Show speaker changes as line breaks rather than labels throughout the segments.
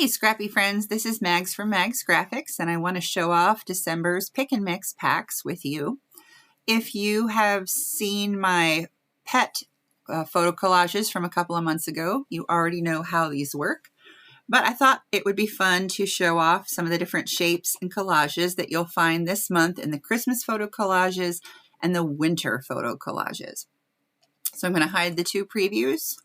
Hey scrappy friends, this is Mags from Mags Graphics and I want to show off December's Pick and Mix packs with you. If you have seen my pet photo collages from a couple of months ago, you already know how these work. But I thought it would be fun to show off some of the different shapes and collages that you'll find this month in the Christmas photo collages and the winter photo collages. So I'm going to hide the two previews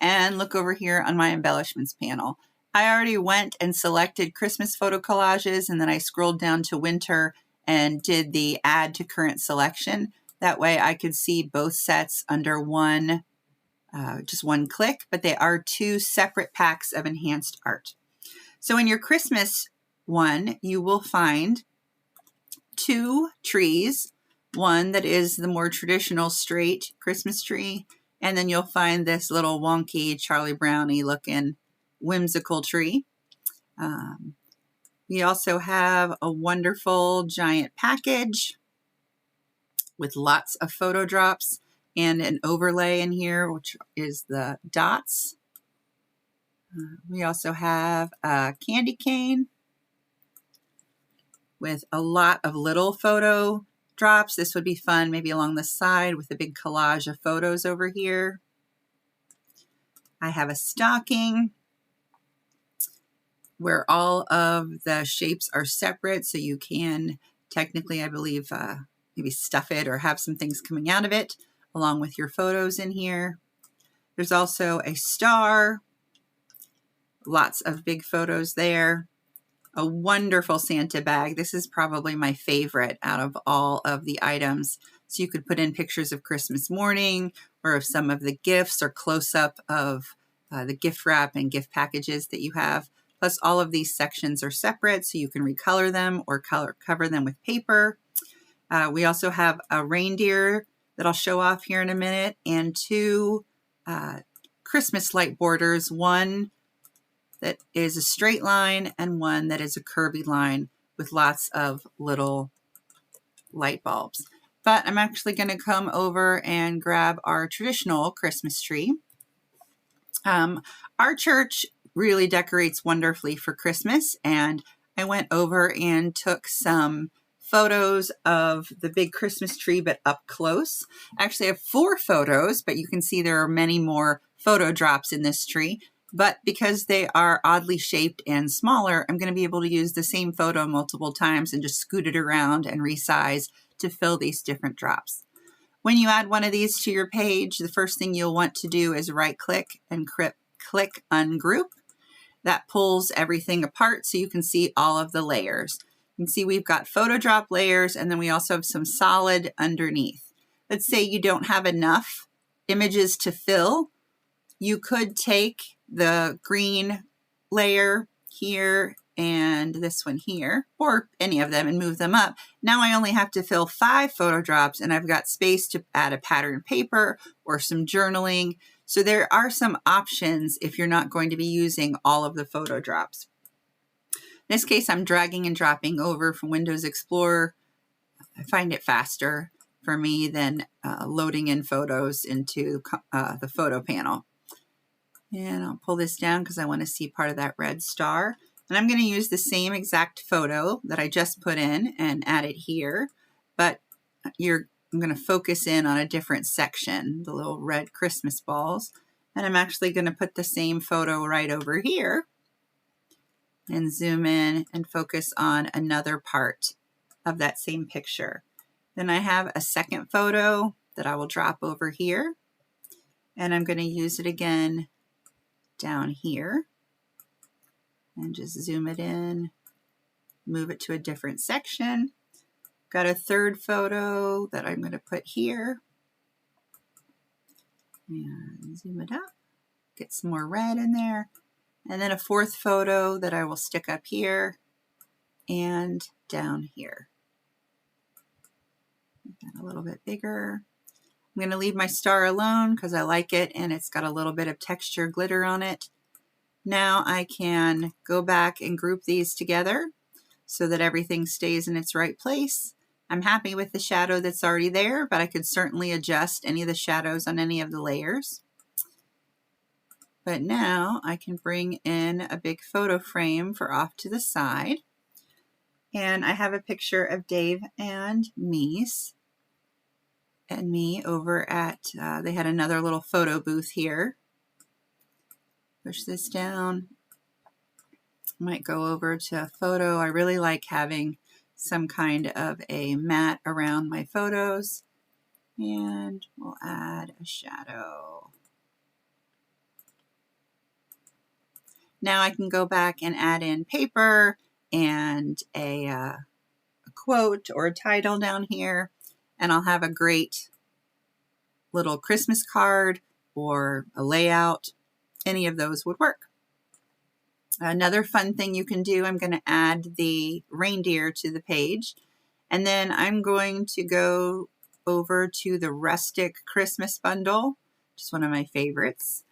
and look over here on my embellishments panel. I already went and selected Christmas photo collages and then I scrolled down to winter and did the add to current selection. That way I could see both sets under one, just one click, but they are two separate packs of enhanced art. So in your Christmas one, you will find two trees, one that is the more traditional straight Christmas tree, and then you'll find this little wonky Charlie Brownie looking whimsical tree. We also have a wonderful giant package with lots of photo drops and an overlay in here, which is the dots. We also have a candy cane with a lot of little photo drops. This would be fun maybe along the side with a big collage of photos over here. I have a stocking where all of the shapes are separate, so you can technically, I believe, maybe stuff it or have some things coming out of it along with your photos in here. There's also a star, lots of big photos there. A wonderful Santa bag. This is probably my favorite out of all of the items. So you could put in pictures of Christmas morning or of some of the gifts or close-up of the gift wrap and gift packages that you have. Plus all of these sections are separate so you can recolor them or cover them with paper. We also have a reindeer that I'll show off here in a minute and two Christmas light borders, one that is a straight line and one that is a curvy line with lots of little light bulbs. But I'm actually going to come over and grab our traditional Christmas tree. Our church really decorates wonderfully for Christmas, and I went over and took some photos of the big Christmas tree, but up close. I actually have 4 photos, but you can see there are many more photo drops in this tree. But because they are oddly shaped and smaller, I'm going to be able to use the same photo multiple times and just scoot it around and resize to fill these different drops. When you add one of these to your page, the first thing you'll want to do is right-click and click Ungroup. That pulls everything apart so you can see all of the layers. You can see we've got photo drop layers and then we also have some solid underneath. Let's say you don't have enough images to fill. You could take the green layer here and this one here, or any of them, and move them up. Now I only have to fill 5 photo drops and I've got space to add a pattern paper or some journaling. So there are some options if you're not going to be using all of the photo drops. In this case, I'm dragging and dropping over from Windows Explorer. I find it faster for me than loading in photos into the photo panel. And I'll pull this down because I want to see part of that red star. And I'm going to use the same exact photo that I just put in and add it here. But I'm going to focus in on a different section, the little red Christmas balls. And I'm actually going to put the same photo right over here and zoom in and focus on another part of that same picture. Then I have a second photo that I will drop over here. And I'm going to use it again down here and just zoom it in, move it to a different section. Got a third photo that I'm going to put here and zoom it up, get some more red in there. And then a fourth photo that I will stick up here and down here. Make that a little bit bigger. I'm going to leave my star alone because I like it and it's got a little bit of texture glitter on it. Now I can go back and group these together so that everything stays in its right place. I'm happy with the shadow that's already there, but I could certainly adjust any of the shadows on any of the layers. But now I can bring in a big photo frame for off to the side. And I have a picture of Dave and me over at, they had another little photo booth here. Push this down. Might go over to photo. I really like having some kind of a mat around my photos. And we'll add a shadow. Now I can go back and add in paper and a quote or a title down here, and I'll have a great little Christmas card or a layout. Any of those would work. Another fun thing you can do, I'm going to add the reindeer to the page, and then I'm going to go over to the Rustic Christmas bundle, which is one of my favorites.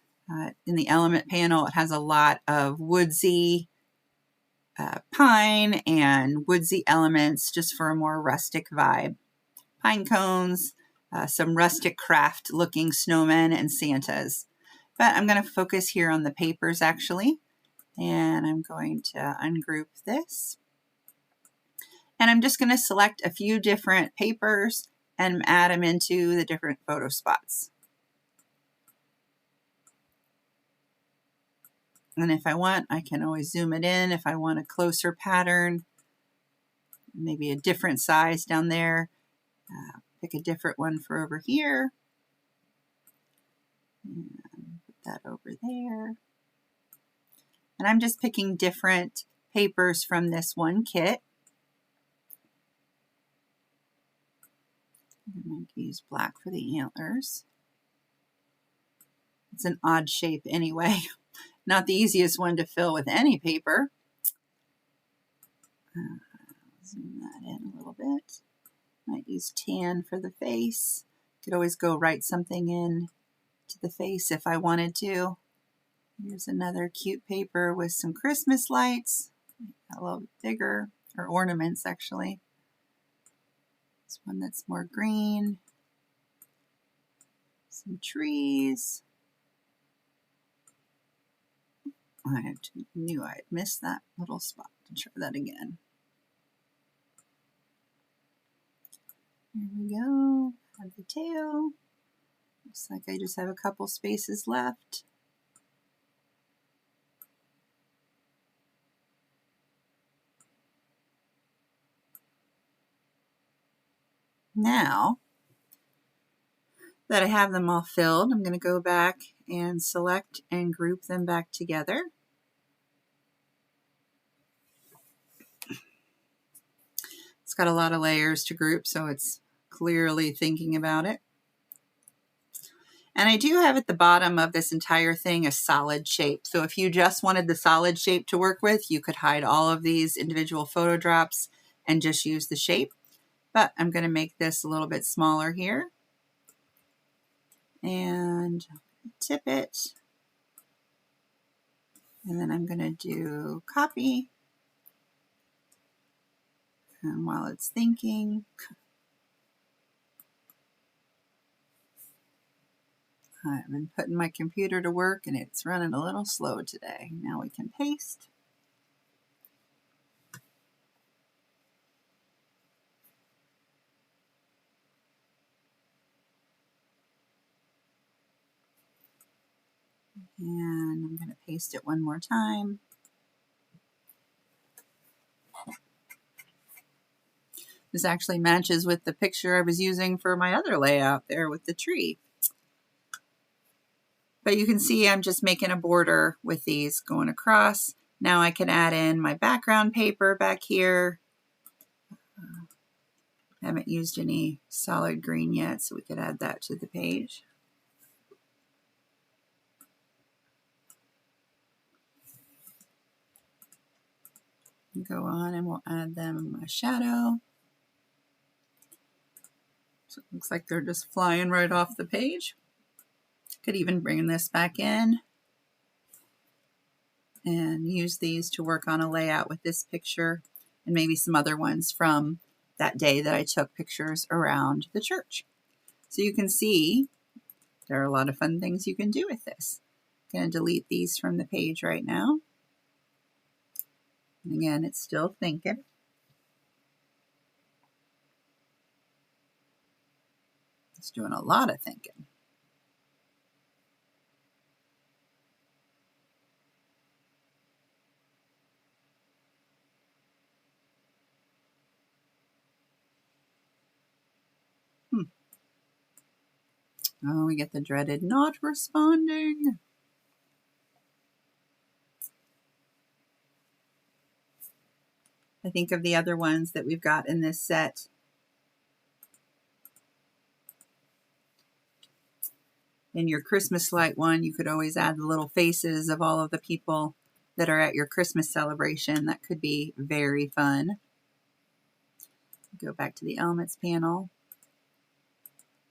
In the element panel, it has a lot of woodsy pine and woodsy elements just for a more rustic vibe. Pine cones, some rustic craft looking snowmen and Santas. But I'm going to focus here on the papers actually. And I'm going to ungroup this. And I'm just going to select a few different papers and add them into the different photo spots. And if I want, I can always zoom it in if I want a closer pattern, maybe a different size down there. Pick a different one for over here. And put that over there. And I'm just picking different papers from this one kit. I'm going to use black for the antlers. It's an odd shape anyway. Not the easiest one to fill with any paper. Zoom that in a little bit. Might use tan for the face. Could always go write something in to the face if I wanted to. Here's another cute paper with some Christmas lights. A little bit bigger, or ornaments actually. This one that's more green. Some trees. I knew I'd missed that little spot. To try that again. Here we go. Add the tail. Looks like I just have a couple spaces left. Now that I have them all filled, I'm going to go back and select and group them back together. It's got a lot of layers to group, so it's clearly thinking about it. And I do have at the bottom of this entire thing a solid shape. So if you just wanted the solid shape to work with, you could hide all of these individual photo drops and just use the shape. But I'm going to make this a little bit smaller here. And tip it. And then I'm going to do copy. And while it's thinking, I've been putting my computer to work and it's running a little slow today. Now we can paste. And I'm going to paste it one more time. This actually matches with the picture I was using for my other layout there with the tree. But you can see I'm just making a border with these going across. Now I can add in my background paper back here. I haven't used any solid green yet, so we could add that to the page. Go on and we'll add them a shadow. So it looks like they're just flying right off the page. Could even bring this back in and use these to work on a layout with this picture and maybe some other ones from that day that I took pictures around the church. So you can see there are a lot of fun things you can do with this. Going to delete these from the page right now. And again, it's still thinking. It's doing a lot of thinking. Oh, we get the dreaded not responding. I think of the other ones that we've got in this set. In your Christmas light one, you could always add the little faces of all of the people that are at your Christmas celebration. That could be very fun. Go back to the elements panel.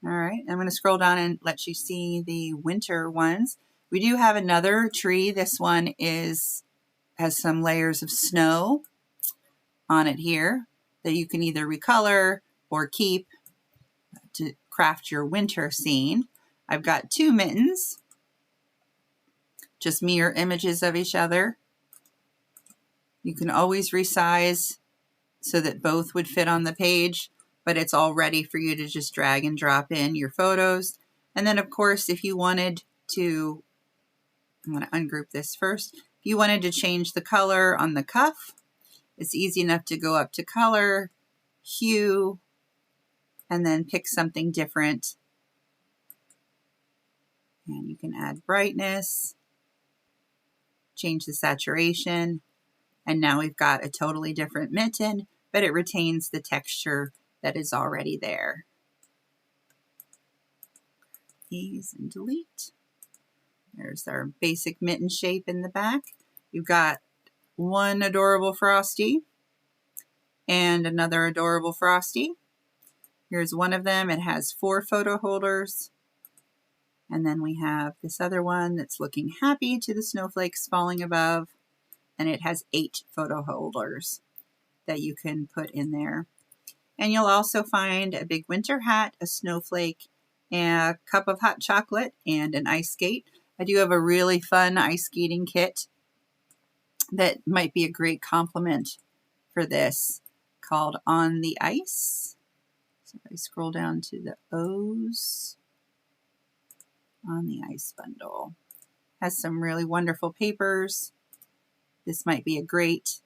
All right, I'm going to scroll down and let you see the winter ones. We do have another tree. This one has some layers of snow on it here that you can either recolor or keep to craft your winter scene. I've got two mittens, just mirror images of each other. You can always resize so that both would fit on the page, but it's all ready for you to just drag and drop in your photos. And then, of course, if you wanted to, I'm going to ungroup this first. If you wanted to change the color on the cuff, it's easy enough to go up to color, hue, and then pick something different. And you can add brightness, change the saturation, and now we've got a totally different mitten, but it retains the texture that is already there. Ease and delete. There's our basic mitten shape in the back. You've got one adorable Frosty and another adorable Frosty. Here's one of them. It has 4 photo holders. And then we have this other one that's looking happy to the snowflakes falling above. And it has 8 photo holders that you can put in there. And you'll also find a big winter hat, a snowflake, and a cup of hot chocolate, and an ice skate. I do have a really fun ice skating kit that might be a great complement for this, called On the Ice. So if I scroll down to the O's, On the Ice bundle. Has some really wonderful papers. This might be a great,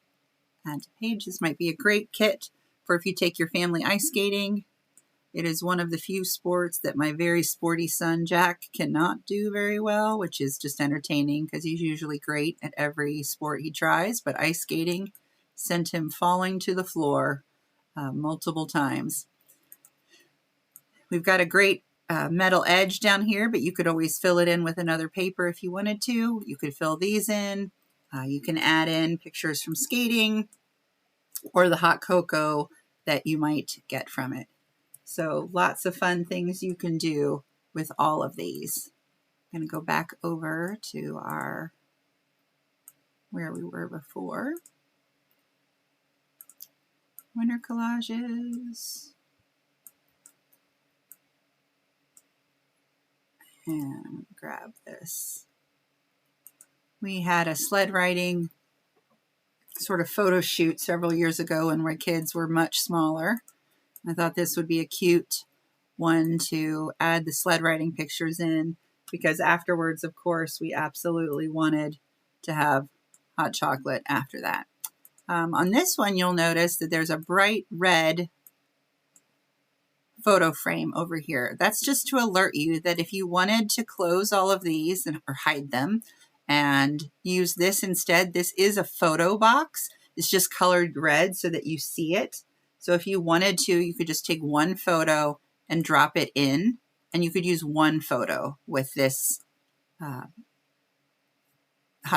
add to page, this might be a great kit for if you take your family ice skating. It is one of the few sports that my very sporty son Jack cannot do very well, which is just entertaining because he's usually great at every sport he tries, but ice skating sent him falling to the floor multiple times. We've got a great metal edge down here, but you could always fill it in with another paper if you wanted to. You could fill these in. You can add in pictures from skating or the hot cocoa that you might get from it. So lots of fun things you can do with all of these. I'm going to go back over to our, where we were before. Winter collages. And grab this. We had a sled riding sort of photo shoot several years ago when my kids were much smaller. I thought this would be a cute one to add the sled riding pictures in, because afterwards, of course, we absolutely wanted to have hot chocolate after that. On this one, you'll notice that there's a bright red photo frame over here. That's just to alert you that if you wanted to close all of these or hide them and use this instead, this is a photo box. It's just colored red so that you see it. So if you wanted to, you could just take one photo and drop it in, and you could use one photo with this hot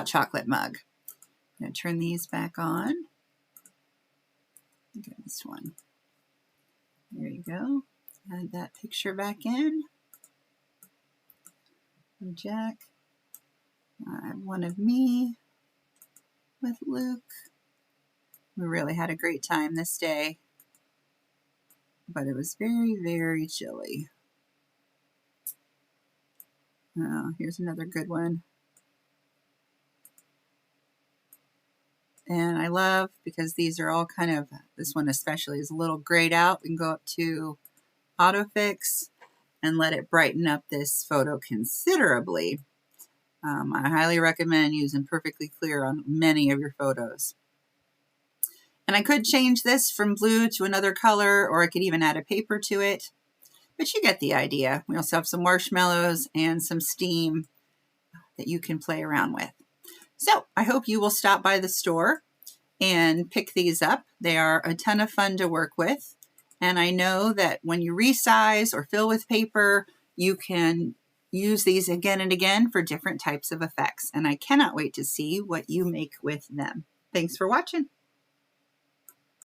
chocolate mug. I'm going to turn these back on. Get this one. There you go. Add that picture back in. Jack. One of me with Luke. We really had a great time this day, but it was very, very chilly. Oh, here's another good one. And I love because these are all kind of, this one especially is a little grayed out. We can go up to autofix and let it brighten up this photo considerably. I highly recommend using Perfectly Clear on many of your photos. And I could change this from blue to another color, or I could even add a paper to it, but you get the idea. We also have some marshmallows and some steam that you can play around with. So I hope you will stop by the store and pick these up. They are a ton of fun to work with. And I know that when you resize or fill with paper, you can use these again and again for different types of effects. And I cannot wait to see what you make with them. Thanks for watching.